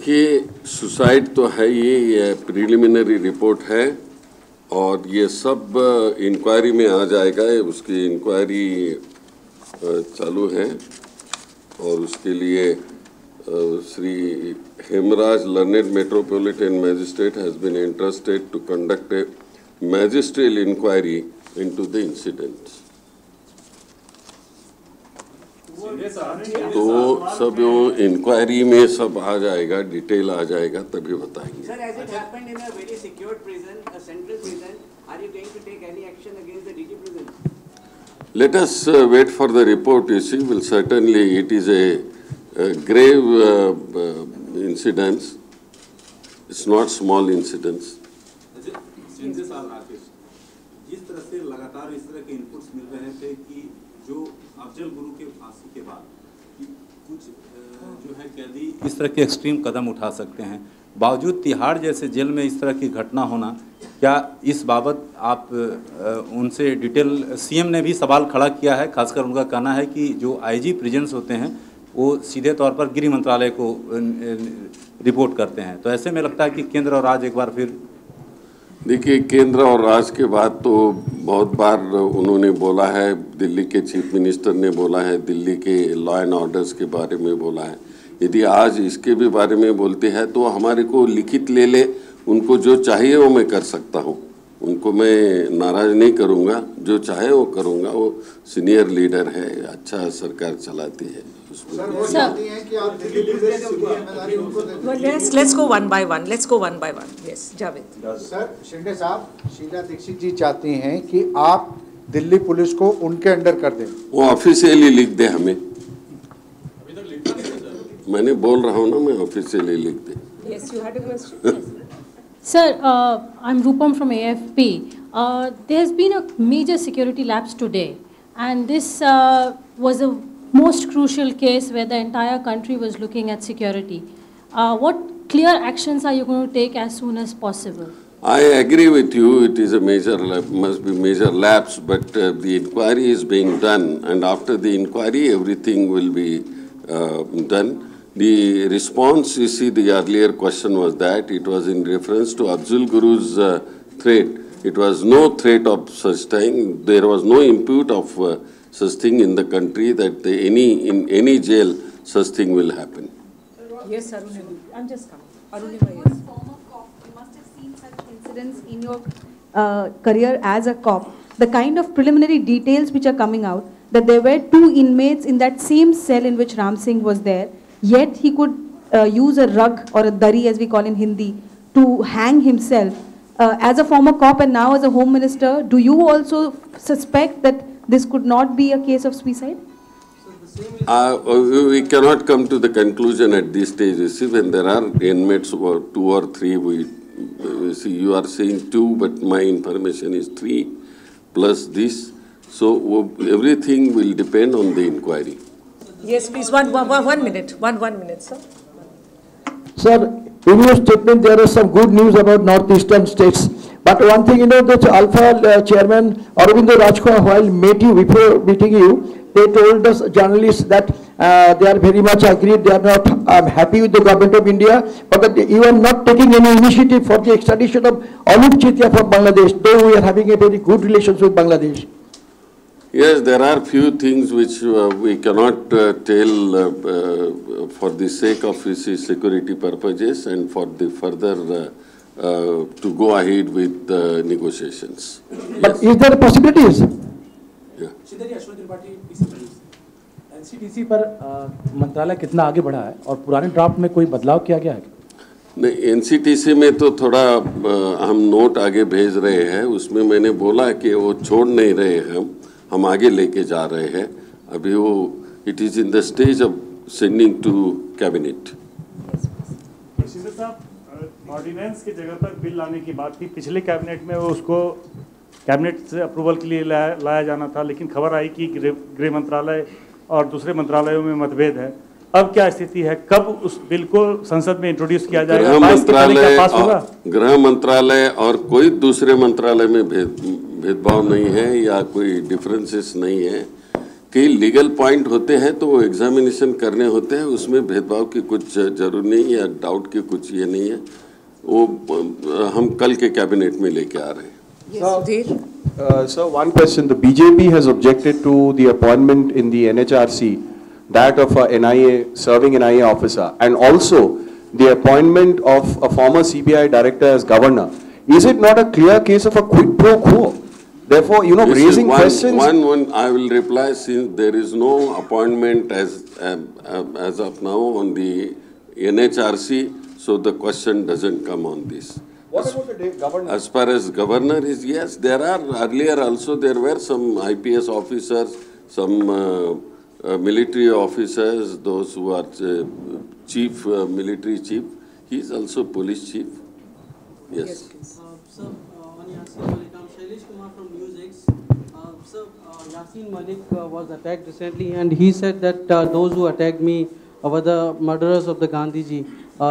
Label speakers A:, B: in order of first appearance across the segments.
A: देखिए, सुसाइड तो है, ये प्रिलिमिनरी रिपोर्ट है और ये सब इंक्वायरी में आ जाएगा। उसकी इंक्वायरी चालू है और उसके लिए Shri Hemraj learned metropolitan magistrate has been interested to conduct a magisterial inquiry into the incidents. तो सब इंक्वायरी में सब आ जाएगा, डिटेल आ जाएगा, तभी बताएंगे।
B: Sir, as it happened in a very secured prison, a central prison, are you going to take any action against the DG prison?
A: Let us wait for the report. You see, will certainly it is a grave incident. It's not small incidents.
C: Sanjay साहब, राकेश, जिस तरह से लगातार इस तरह के inputs मिल रहे थे कि जो अफजल गुरु के फांसी के बाद कुछ जो है कैदी इस तरह के एक्सट्रीम कदम उठा सकते हैं, बावजूद तिहाड़ जैसे जेल में इस तरह की घटना होना, क्या इस बाबत आप उनसे डिटेल, सीएम ने भी सवाल खड़ा किया है, खासकर उनका कहना है कि जो आईजी प्रिजन्स होते हैं वो सीधे तौर पर गृह मंत्रालय को रिपोर्ट करते हैं। तो ऐसे में लगता है कि केंद्र और राज्य एक बार फिर,
A: देखिए, केंद्र और राज्य के बाद तो बहुत बार उन्होंने बोला है, दिल्ली के चीफ मिनिस्टर ने बोला है, दिल्ली के लॉ एंड ऑर्डर्स के बारे में बोला है। यदि आज इसके भी बारे में बोलते हैं तो हमारे को लिखित ले ले, उनको जो चाहिए वो मैं कर सकता हूँ, उनको मैं नाराज़ नहीं करूँगा, जो चाहे वो करूँगा। वो सीनियर लीडर है, अच्छा सरकार चलाती है।
D: Let's go one by one. Let's go one by one. Yes, Javed.
E: Sir, Shinde साहब, शीला दीक्षित जी चाहती हैं कि आप दिल्ली पुलिस को उनके अंडर कर दें।
A: वो ऑफिशियली लिख दे हमें। मैंने बोल रहा हूँ ना, मैं ऑफिशियली लिख दे।
D: Yes, you had a question.
F: Sir, I'm Rupam from AFP. There has been a major security lapse today, and this was a most crucial case where the entire country was looking at security. What clear actions are you going to take as soon as possible?
A: I agree with you. It is a major, must be major lapse, but the inquiry is being done, and after the inquiry, everything will be done. The response, you see, the earlier question was that it was in reference to Afzal Guru's threat. It was no threat of such thing. There was no impute of such thing in the country that in any jail such thing will happen.
D: Yes, Arunima. I'm just coming. Arunima, yes.
G: Former cop, you must have seen such incidents in your career as a cop. The kind of preliminary details which are coming out, that there were 2 inmates in that same cell in which Ram Singh was there, yet he could use a rug or a dari, as we call in Hindi, to hang himself. As a former cop and now as a home minister, do you also suspect that this could not be a case of suicide?
A: We cannot come to the conclusion at this stage. You see, when there are inmates who 2 or 3, we see you are saying 2, but my information is 3 plus this. So everything will depend on the inquiry.
D: Yes, please. One minute. One minute, sir.
H: Sir, in your statement there is some good news about northeastern states. But one thing, that Alpha chairman Aurobindo Rajkhwar, while before meeting you, they told us journalists that they are very much agreed, they are not happy with the government of India, but that you are not taking any initiative for the extradition of Anup Chetia from Bangladesh, though we are having a very good relations with Bangladesh.
A: Yes, there are few things which we cannot tell for the sake of security purposes and for the further to go ahead with negotiations.
H: But is there possibilities?
A: Yeah.
I: NCTC पर मंत्रालय कितना आगे बढ़ा है और पुराने draft में कोई बदलाव किया गया है?
A: नहीं, एनसीटीसी में तो थोड़ा हम नोट आगे भेज रहे हैं। उसमें मैंने बोला कि वो छोड़ नहीं रहे हैं, हम आगे लेके जा रहे हैं। अभी वो it is in the stage of sending to cabinet.
J: सीधे साहब, ऑर्डिनेंस की जगह पर बिल लाने की बात थी पिछले कैबिनेट में, वो उसको कैबिनेट से अप्रूवल के लिए लाया जाना था, लेकिन खबर आई कि गृह मंत्रालय और दूसरे मंत्रालयों में मतभेद है। अब क्या स्थिति है, कब उस बिल को संसद में इंट्रोड्यूस किया जाएगा?
A: गृह मंत्रालय और कोई दूसरे मंत्रालय में भेदभाव नहीं है या कोई डिफरेंसेस नहीं है। कई लीगल पॉइंट होते हैं तो वो एग्जामिनेशन करने होते हैं, उसमें भेदभाव की कुछ जरूर नहीं या डाउट की कुछ ये नहीं है, वो हम कल के कैबिनेट में लेके आ रहे हैं।
K: Sir, one question. The BJP has objected to the appointment in the NHRC, that of a NIA, serving NIA officer, and also the appointment of a former CBI director as governor. Is it not a clear case of a quid pro quo? Therefore, you know, raising questions.
A: I will reply, since there is no appointment as of now on the NHRC, so the question doesn't come on this.
K: What about the governor?
A: As far as governor is, yes, there are earlier also there were some IPS officers, some military officers, those who are chief, military chief. He is also police chief. Yes.
L: Sir, on Yasin Malik, I'm Shailesh Kumar from NewsX. Sir, Yasin Malik was attacked recently, and he said that those who attacked me were the murderers of the Gandhiji.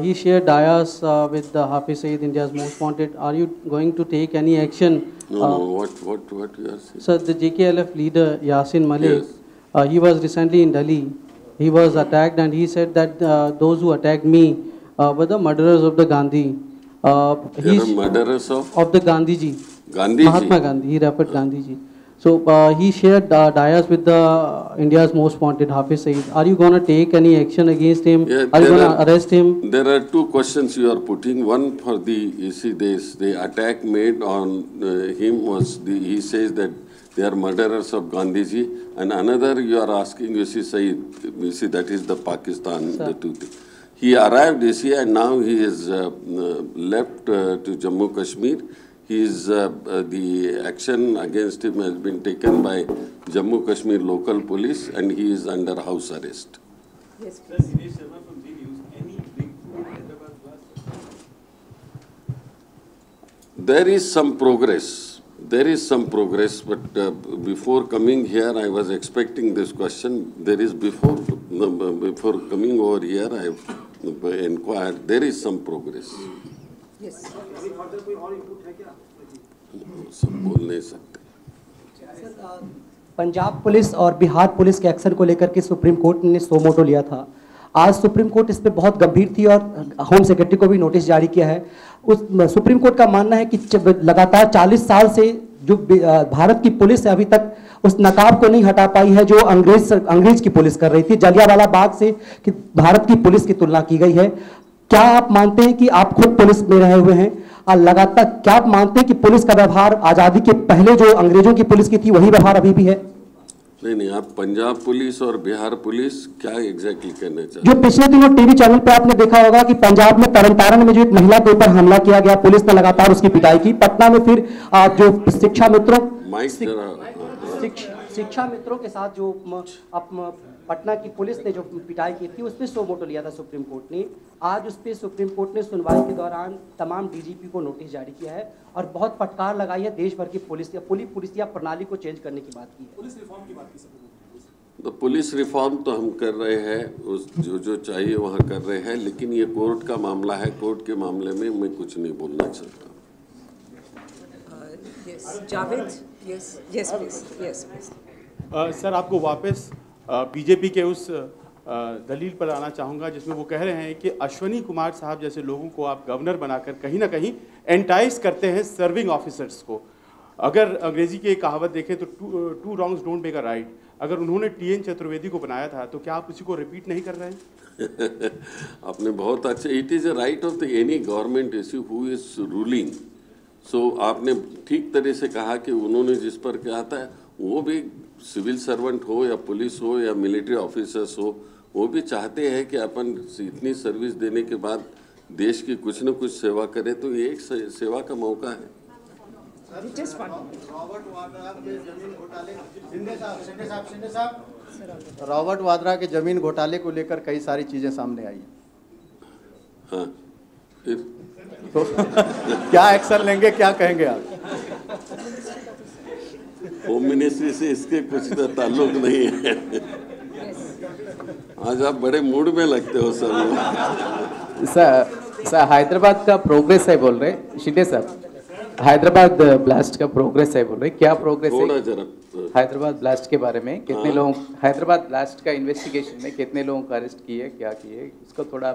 L: He shared dayas with the Hafiz Saeed, India's most wanted. Are you going to take any action?
A: No, what you are saying?
L: Sir, the JKLF leader Yasin Malik, he was recently in Delhi. He was attacked, and he said that those who attacked me were the murderers of the Gandhi.
A: They are murderers
L: of the Gandhiji.
A: Gandhiji.
L: Mahatma Gandhi. He referred Gandhiji. So he shared dayas with the India's most wanted Hafiz Saeed. Are you going to take any action against him? Are you going to arrest him?
A: There are two questions you are putting. One for the, you see, the attack made on him was he says that they are murderers of Gandhiji, and another you are asking, you see, Saeed, you see, that is the Pakistan, the two things. He arrived this year and now he is left to Jammu Kashmir. The action against him has been taken by Jammu Kashmir local police and he is under house arrest.
C: Yes, please. Dinesh Sharma from Zee News. Any breakthrough in Hyderabad blast?
A: There is some progress. There is some progress, but before coming here, I was expecting this question. There is before coming over here, I have inquired. There is some progress.
B: Yes. Any further कोई और input है क्या?
A: सब बोल नहीं सकते।
M: Punjab police और Bihar police के एक्शन को लेकर के सुप्रीम कोर्ट ने सो मोटो लिया था। आज सुप्रीम कोर्ट इस पे बहुत गंभीर थी और होम सेक्रेटरी को भी नोटिस जारी किया है। उस सुप्रीम कोर्ट का मानना है कि लगातार 40 साल से जो भारत की पुलिस है अभी तक उस नकाब को नहीं हटा पाई है जो अंग्रेज की पुलिस कर रही थी। जलियांवाला बाग से कि भारत की पुलिस की तुलना की गई है। क्या आप मानते हैं कि आप खुद पुलिस में रहे हुए हैं और लगातार क्या आप मानते हैं कि पुलिस का व्यवहार आजादी के पहले जो अंग्रेजों की पुलिस की थी वही व्यवहार अभी भी है?
A: नहीं, आप पंजाब पुलिस और बिहार पुलिस क्या एग्जैक्टली कहना चाहते हैं?
M: जो पिछले दिनों टीवी चैनल पे आपने देखा होगा कि पंजाब में तरन में जो एक महिला के ऊपर हमला किया गया, पुलिस ने लगातार उसकी पिटाई की। पटना में फिर जो शिक्षा मित्रों के साथ जो पटना की पुलिस ने जो पिटाई की थी उस पर सो मोटो लिया था सुप्रीम कोर्ट ने। आज उस पर सुप्रीम कोर्ट ने सुनवाई के दौरान तमाम डीजीपी को नोटिस जारी किया है और बहुत फटकार लगाई है देश भर की पुलिस या प्रणाली को चेंज करने की बात की है।
C: पुलिस रिफॉर्म की बात की
A: तो पुलिस रिफॉर्म तो हम कर रहे हैं, जो चाहिए वहाँ कर रहे हैं, लेकिन ये कोर्ट का मामला है। कोर्ट के मामले में मैं कुछ नहीं बोलना चाहता।
N: सर, आपको वापस बीजेपी के उस दलील पर आना चाहूँगा जिसमें वो कह रहे हैं कि अश्वनी कुमार साहब जैसे लोगों को आप गवर्नर बनाकर कहीं ना कहीं एंटाइज करते हैं सर्विंग ऑफिसर्स को। अगर अंग्रेजी की एक कहावत देखें तो two wrongs don't make a right. अगर उन्होंने टीएन चतुर्वेदी को बनाया था तो क्या आप उसी को रिपीट नहीं कर रहे हैं?
A: आपने बहुत अच्छे, it is a right of the any government issue who is ruling. So आपने ठीक तरह से कहा कि उन्होंने जिस पर कहा था वो भी सिविल सर्वेंट हो या पुलिस हो या मिलिट्री ऑफिसर्स हो, वो भी चाहते हैं कि अपन इतनी सर्विस देने के बाद देश की कुछ न कुछ सेवा करें, तो ये एक सेवा का मौका है।
E: रॉबर्ट वाड्रा के जमीन घोटाले को लेकर कई सारी चीजें सामने आई।
A: हाँ, फिर
E: तो क्या एक्शन लेंगे, क्या कहेंगे आप?
A: होम मिनिस्ट्री से इसके कुछ ताल्लुक नहीं है। आज आप बड़े मूड में लगते हो सर।
O: सर हैदराबाद का प्रोग्रेस है बोल रहे शिंदे साहब।
I: हैदराबाद ब्लास्ट का प्रोग्रेस है बोल रहे, क्या प्रोग्रेस
A: थोड़ा
I: है
A: जरा
I: हैदराबाद ब्लास्ट के बारे में? कितने
A: हाँ।
I: लोग हैदराबाद ब्लास्ट का इन्वेस्टिगेशन में कितने लोगों को अरेस्ट किए, क्या किए, इसको थोड़ा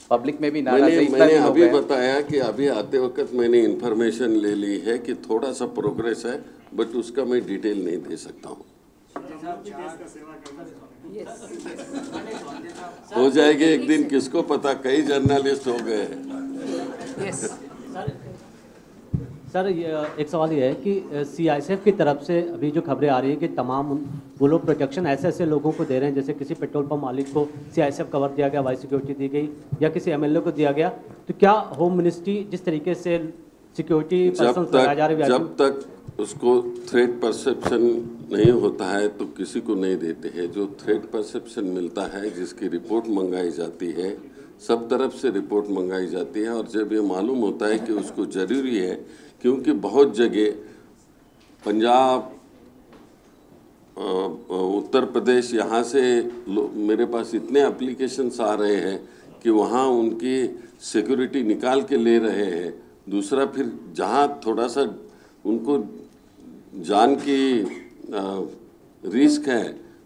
I: पब्लिक में भी
A: मैंने अभी बताया कि अभी आते वक्त मैंने इंफॉर्मेशन ले ली है कि थोड़ा सा प्रोग्रेस है, बट उसका मैं डिटेल नहीं दे सकता हूँ। हो जाएगी एक दिन, किसको पता, कई जर्नलिस्ट हो गए हैं।
O: सर एक सवाल ये है कि सीआईएसएफ की तरफ से अभी जो खबरें आ रही है कि तमाम वो लोग प्रोटेक्शन ऐसे ऐसे लोगों को दे रहे हैं, जैसे किसी पेट्रोल पंप मालिक को सीआईएसएफ कवर दिया गया, वाई सिक्योरिटी दी गई, या किसी एमएलए को दिया गया, तो क्या होम मिनिस्ट्री जिस तरीके से सिक्योरिटी पर्सन लगाए जा रहे हैं,
A: जब तक उसको थ्रेट परसेप्शन नहीं होता है तो किसी को नहीं देते हैं। जो थ्रेट परसेप्शन मिलता है, जिसकी रिपोर्ट मंगाई जाती है, सब तरफ से रिपोर्ट मंगाई जाती है, और जब ये मालूम होता है कि उसको ज़रूरी है, क्योंकि बहुत जगह पंजाब, उत्तर प्रदेश, यहाँ से मेरे पास इतने एप्लीकेशंस आ रहे हैं कि वहाँ उनकी सिक्योरिटी निकाल के ले रहे हैं। दूसरा, फिर जहाँ थोड़ा सा उनको जान की रिस्क है,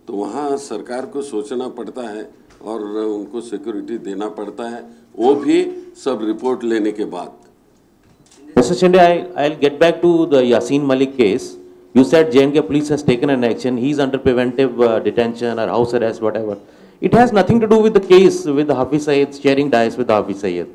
A: तो वहाँ सरकार को सोचना पड़ता है और उनको सिक्योरिटी देना पड़ता है, वो भी सब रिपोर्ट लेने के बाद।
P: Mr. Shinde, I'll get back to the Yasin Malik case. You said J&K police has taken an action. He's under preventive detention or house arrest, whatever. It has nothing to do with the case with Hafiz Syed, sharing dice with Hafiz Syed.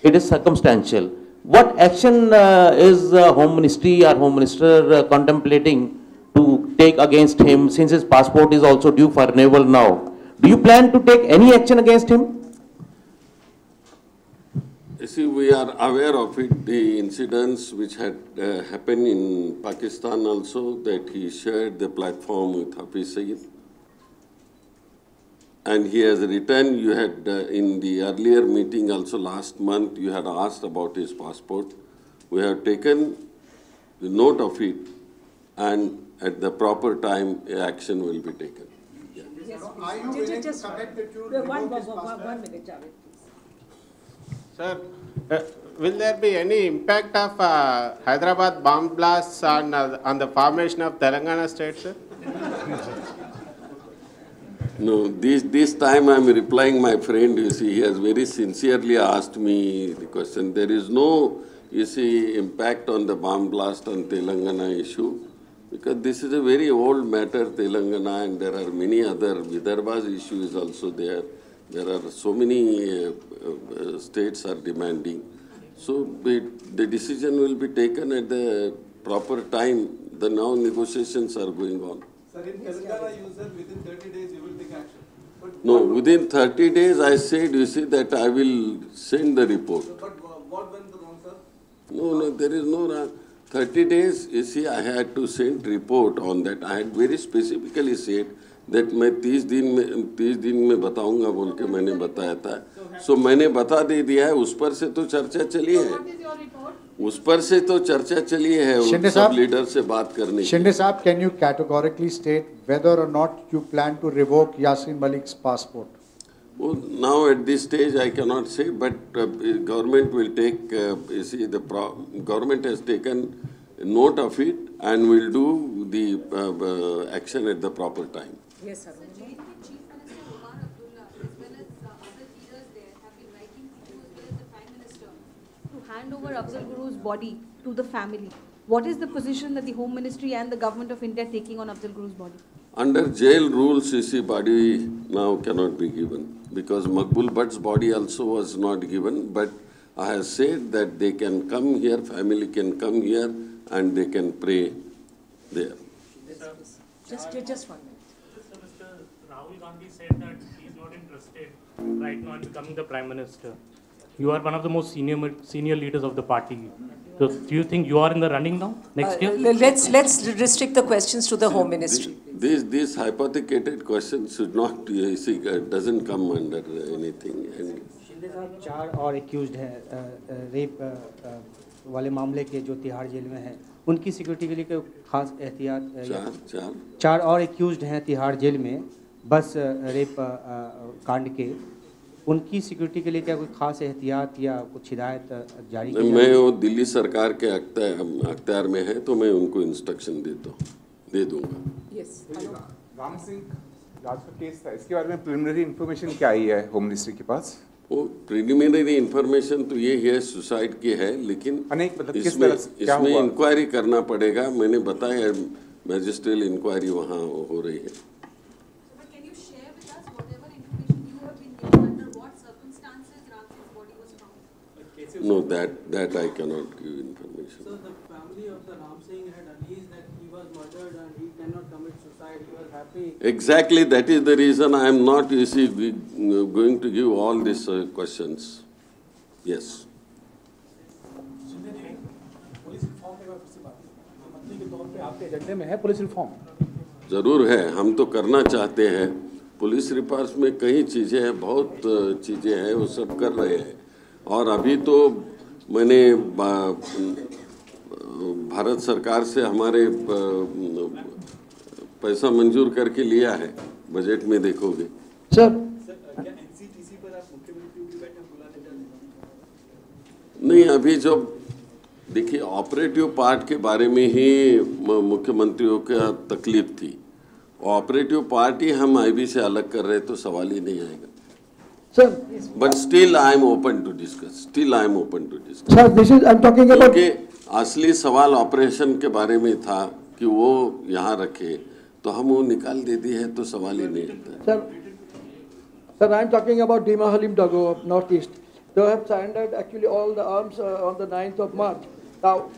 P: It is circumstantial. What action is Home Ministry or Home Minister contemplating to take against him, since his passport is also due for renewal now? Do you plan to take any action against him?
A: You see, we are aware of it, the incidents which had happened in Pakistan also, that he shared the platform with Hafiz Syed. And he has returned. You had, in the earlier meeting also last month, you had asked about his passport. We have taken the note of it, and at the proper time, action will be taken.
E: Are you willing to commit that you revoke his passport?
D: 1 minute, Javed.
Q: Sir, will there be any impact of Hyderabad bomb blasts on the formation of Telangana state, sir?
A: No, this time I am replying my friend. You see, he has very sincerely asked me the question. There is no, you see, impact on the bomb blast on Telangana issue, because this is a very old matter, Telangana, and there are many other, Vidarbha's issue is also there. There are so many states are demanding. So the decision will be taken at the proper time. The now negotiations are going on.
C: Sir, in Telangana, you said within 30 days you will take action. But
A: No, within 30 days I said, you see, that I will send the report.
C: But what went wrong, sir?
A: No, there is no wrong. 30 days, you see, I had to send report on that. I had very specifically said that मैं 30 दिन में बताऊंगा बोल के मैंने बताया था। So मैंने बता दे दिया है, उस पर से तो चर्चा चली है। उस पर से तो चर्चा चली है, उन सब लीडर से बात करने की।
E: Shinde Saab, can you categorically state whether or not you plan to revoke Yasin Malik's passport?
A: Well, now at this stage I cannot say, but government will take, you see, the government has taken note of it and will do the action at the proper time.
D: Yes, sir.
G: To hand over Afzal Guru's body to the family. What is the position that the Home Ministry and the Government of India are taking on Afzal Guru's body?
A: Under jail rules, you see, body now cannot be given, because Maqbul Bhatt's body also was not given, but I have said that they can come here, family can come here, and they can pray there.
D: Just 1 minute.
J: So Mr. Rahul Gandhi said that he is not interested right now in becoming the Prime Minister. You are one of the most senior leaders of the party. So do you think you are in the running now, next year?
D: Let's restrict the questions to the Home Ministry.
A: These hypothetical questions should not, you see, doesn't come under anything. And
M: 4 और accused हैं rape वाले मामले के जो Tihar jail में हैं, उनकी security के लिए कोई खास एहतियात? 4 और एक्यूज्ड हैं तिहाड़ जेल में बस रेप कांड के,
R: उनकी सिक्योरिटी के लिए क्या कोई खास एहतियात या कुछ हिदायत जारी की?
A: मैं वो दिल्ली सरकार के अख्तियार में है, तो मैं उनको इंस्ट्रक्शन दे दूंगा।
S: राम सिंह राजपूत केस था, इसके बारे में प्रिलिमिनरी इन्फॉर्मेशन क्या आई है होम मिनिस्ट्री के पास?
A: वो प्रिलिमिनरी इन्फॉर्मेशन तो ये है सुसाइड की है, लेकिन इसमें इंक्वायरी करना पड़ेगा। मैंने बताया मैजिस्ट्रियल इंक्वायरी वहाँ हो रही है। No, that I cannot give information.
L: So the family of the Ram Singh had alleged that he was murdered and he cannot commit suicide. He was happy.
A: Exactly, that is the reason I am not, you see, going to give all these questions. Yes.
E: Police reform
A: जरूर है, हम तो करना चाहते हैं। Police reform में कई चीज़ें हैं, बहुत चीज़ें हैं, वो सब कर रहे हैं। और अभी तो मैंने भारत सरकार से हमारे पैसा मंजूर करके लिया है, बजट में देखोगे।
H: सर
A: नहीं, अभी जो देखिए ऑपरेटिव पार्ट के बारे में ही मुख्यमंत्रियों का तकलीफ थी। ऑपरेटिव पार्ट ही हम आईबी से अलग कर रहे तो सवाल ही नहीं आएगा।
H: Sir,
A: but still I am open to discuss. Still I am open to discuss.
H: Sir, this is I'm talking about.
A: क्योंकि असली सवाल ऑपरेशन के बारे में था कि वो यहाँ रखे, तो हम वो निकाल देते हैं तो सवाल ही नहीं आता।
H: Sir, I'm talking about Dima Halim Dago of Northeast. They have surrendered actually all the arms on the 9th of March. Now,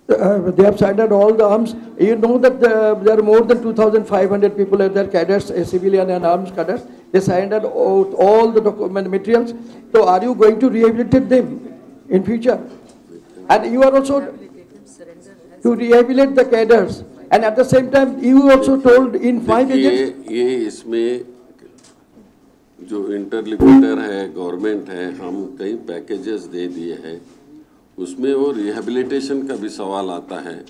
H: they have surrendered all the arms. You know that there are more than 2,500 people at their cadets, civilian and armed cadets. They surrendered all the document materials. So are you going to rehabilitate them in future? And you are also to rehabilitate the cadets. And at the same time, you also told in 5 agents.
A: ये इसमें जो इंटरलिक्विटर है, government है, हम कई packages दे दिए हैं, उसमें वो रिहेबिलिटेशन का भी सवाल आता है।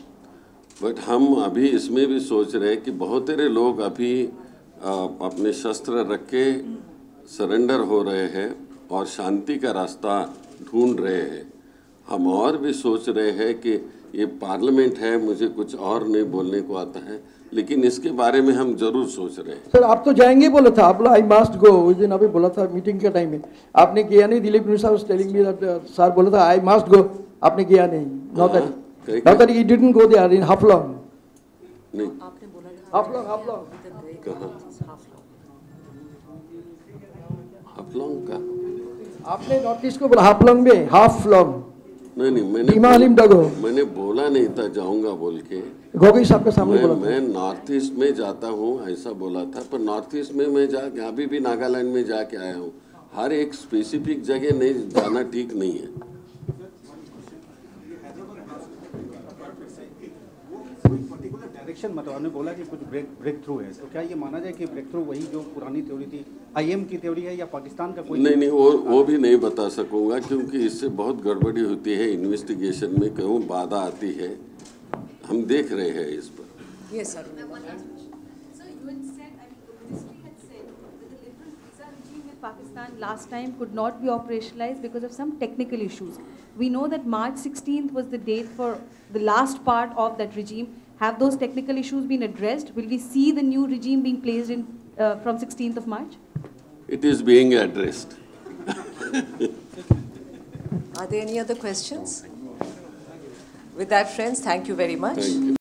A: बट हम अभी इसमें भी सोच रहे हैं कि बहुत सारे लोग अभी अपने शस्त्र रख के सरेंडर हो रहे हैं और शांति का रास्ता ढूंढ रहे हैं। हम और भी सोच रहे हैं कि ये पार्लियामेंट है, मुझे कुछ और नहीं बोलने को आता है, लेकिन इसके बारे में हम जरूर सोच रहे हैं।
H: सर आप तो जाएंगे बोला था, आप आई मस्ट गो, उस दिन अभी बोला था मीटिंग के टाइम में, आपने किया नहीं। Dilip Mishra was telling me that sir बोला था आई मस्ट गो, आपने किया नहीं। Not that he didn't go there in Haflong.
A: नहीं,
D: आपने बोला था
H: हाफलॉन्ग
A: हाफलॉन्ग का
H: आपने नॉर्थ ईस्ट को बोला, हाफलॉन्ग में हाफलॉन्ग।
A: नहीं, मैंने बोला नहीं था जाऊंगा बोल के।
H: गोगोई साहब के सामने बोला था।
A: मैं नॉर्थ ईस्ट में जाता हूँ ऐसा बोला था, पर नॉर्थ ईस्ट में मैं जाके अभी भी नागालैंड में जाके आया हूँ। हर एक स्पेसिफिक जगह नहीं जाना ठीक नहीं है।
R: डायरेक्शन मतलब आपने बोला कि कुछ ब्रेक थ्रू है, तो क्या ये माना जाए कि ब्रेक थ्रू वही जो पुरानी थ्योरी थी, आईएम की थ्योरी है या पाकिस्तान का कोई?
A: नहीं, वो भी नहीं बता सकूंगा, क्योंकि इससे बहुत गड़बड़ी होती है इन्वेस्टिगेशन में, कहूँ बाधा आती है। हम देख रहे हैं इस पर।
D: Yes, sir.
G: Pakistan last time could not be operationalized because of some technical issues. We know that March 16th was the date for the last part of that regime. Have those technical issues been addressed? Will we see the new regime being placed in from 16th of March?
A: It is being addressed.
D: Are there any other questions? With that, friends, thank you very much.
A: Thank you.